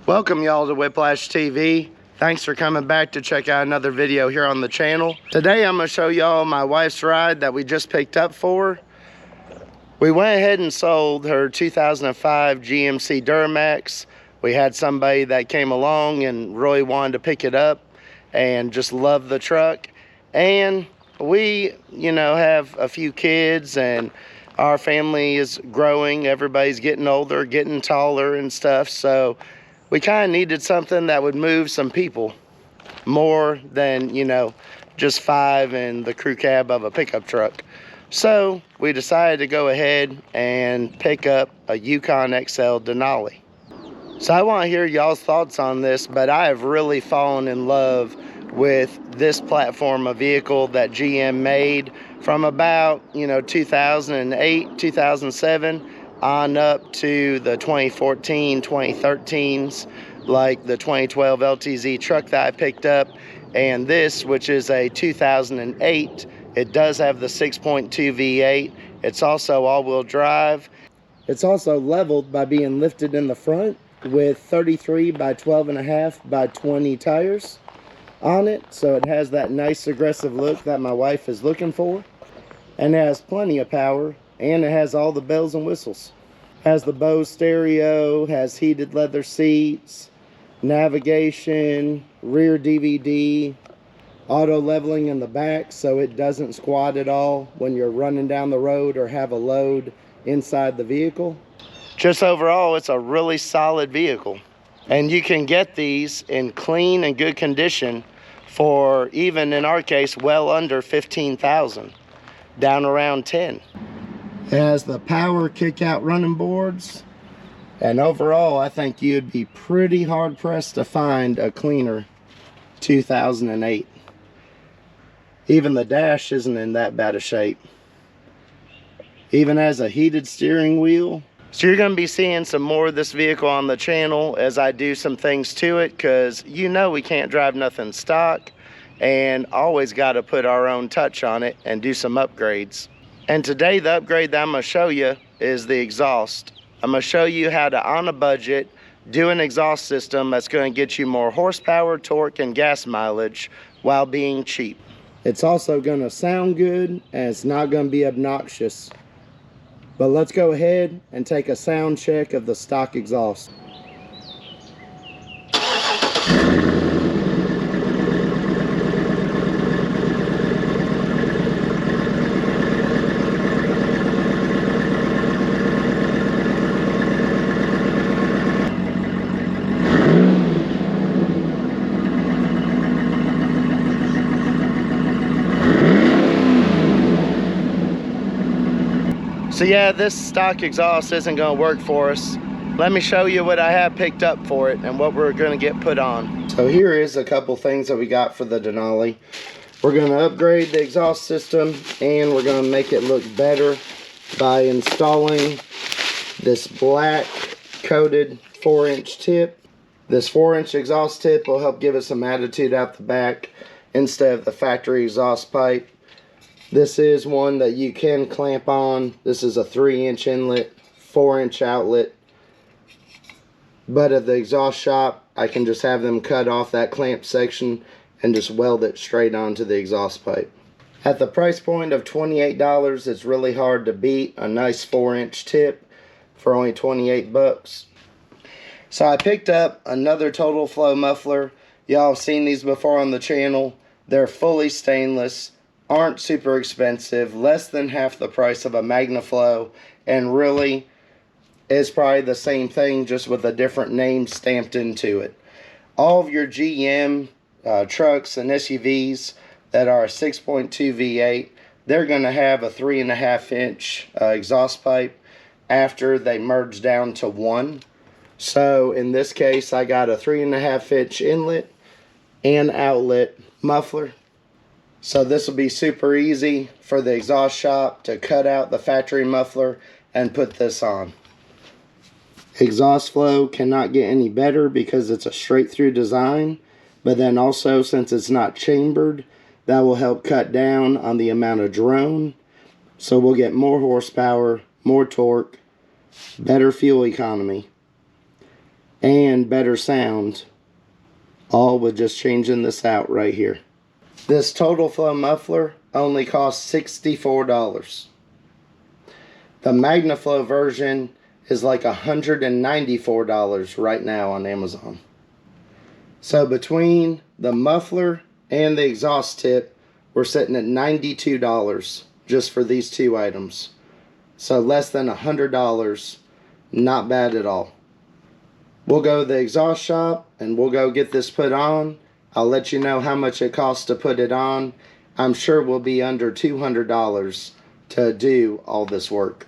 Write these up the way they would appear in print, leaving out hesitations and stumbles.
Welcome y'all to Whiplash TV. Thanks for coming back to check out another video here on the channel. Today I'm going to show y'all my wife's ride that we just picked up for her. We went ahead and sold her 2005 GMC Duramax. We had somebody that came along and really wanted to pick it up and just loved the truck. And we, have a few kids and our family is growing. Everybody's getting older, getting taller and stuff. So we kind of needed something that would move some people more than, just 5 in the crew cab of a pickup truck. So we decided to go ahead and pick up a Yukon XL Denali. So I want to hear y'all's thoughts on this, but I have really fallen in love with this platform of vehicle that GM made from about, 2008, 2007 on up to the 2014, 2013s, like the 2012 LTZ truck that I picked up, and this, which is a 2008. It does have the 6.2 V8. It's also all-wheel drive. It's also leveled by being lifted in the front with 33 by 12.5 by 20 tires on it, so it has that nice aggressive look that my wife is looking for, and it has plenty of power, and it has all the bells and whistles. Has the Bose stereo, has heated leather seats, navigation, rear DVD, auto leveling in the back so it doesn't squat at all when you're running down the road or have a load inside the vehicle. Just overall, it's a really solid vehicle. And you can get these in clean and good condition for, even in our case, well under $15,000, down around 10. It has the power kick-out running boards, and overall I think you'd be pretty hard-pressed to find a cleaner 2008. Even the dash isn't in that bad a shape. Even has a heated steering wheel. So you're going to be seeing some more of this vehicle on the channel as I do some things to it, because we can't drive nothing stock, and always got to put our own touch on it and do some upgrades. And today the upgrade that I'm going to show you is the exhaust. I'm going to show you how to, on a budget, do an exhaust system that's going to get you more horsepower, torque, and gas mileage while being cheap. It's also going to sound good, and it's not going to be obnoxious. But let's go ahead and take a sound check of the stock exhaust. So yeah, this stock exhaust isn't going to work for us. Let me show you what I have picked up for it and what we're going to get put on. So here is a couple things that we got for the Denali. We're going to upgrade the exhaust system, and we're going to make it look better by installing this black coated 4-inch tip. This 4-inch exhaust tip will help give us some attitude out the back instead of the factory exhaust pipe. This is one that you can clamp on. This is a 3-inch inlet, 4-inch outlet. But at the exhaust shop, I can just have them cut off that clamp section and just weld it straight onto the exhaust pipe. At the price point of $28, it's really hard to beat a nice 4-inch tip for only 28 bucks. So I picked up another Total Flow muffler. Y'all have seen these before on the channel. They're fully stainless, aren't super expensive, less than half the price of a MagnaFlow, and really is probably the same thing, just with a different name stamped into it. All of your GM trucks and SUVs that are a 6.2 V8, they're going to have a 3.5-inch exhaust pipe after they merge down to 1. So in this case, I got a 3.5-inch inlet and outlet muffler. So this will be super easy for the exhaust shop to cut out the factory muffler and put this on. Exhaust flow cannot get any better because it's a straight through design, but then also, since it's not chambered, that will help cut down on the amount of drone. So we'll get more horsepower, more torque, better fuel economy. and better sound, all with just changing this out right here. This Total Flow muffler only costs $64. The MagnaFlow version is like $194 right now on Amazon. So between the muffler and the exhaust tip, we're sitting at $92 just for these two items. So less than $100, not bad at all. We'll go to the exhaust shop and we'll go get this put on. I'll let you know how much it costs to put it on. I'm sure we'll be under $200 to do all this work.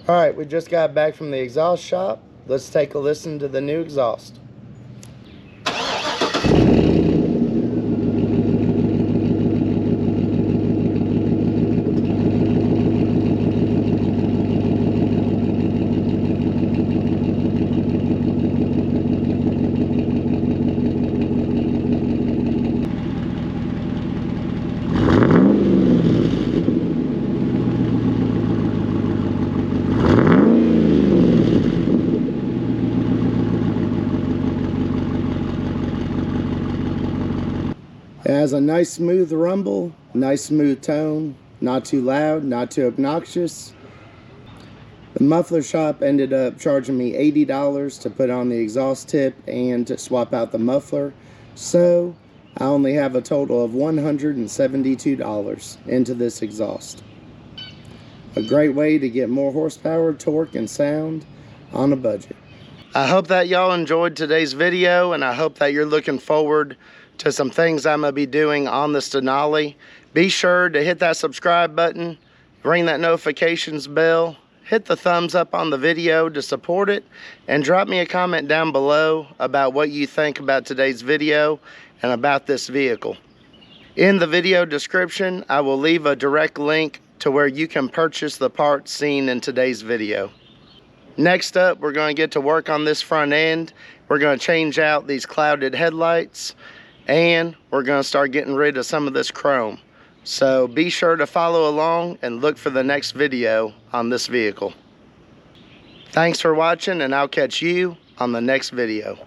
Alright, we just got back from the exhaust shop. Let's take a listen to the new exhaust. It has a nice smooth rumble, nice smooth tone, not too loud, not too obnoxious. The muffler shop ended up charging me $80 to put on the exhaust tip and to swap out the muffler, so I only have a total of $172 into this exhaust. A great way to get more horsepower, torque, and sound on a budget. I hope that y'all enjoyed today's video, and I hope that you're looking forward to some things I'm going to be doing on this Denali. Be sure to hit that subscribe button, ring that notifications bell, hit the thumbs up on the video to support it, and drop me a comment down below about what you think about today's video and about this vehicle. In the video description, I will leave a direct link to where you can purchase the parts seen in today's video. Next up, we're going to get to work on this front end. We're going to change out these clouded headlights, and we're going to start getting rid of some of this chrome. So be sure to follow along and look for the next video on this vehicle. Thanks for watching, and I'll catch you on the next video.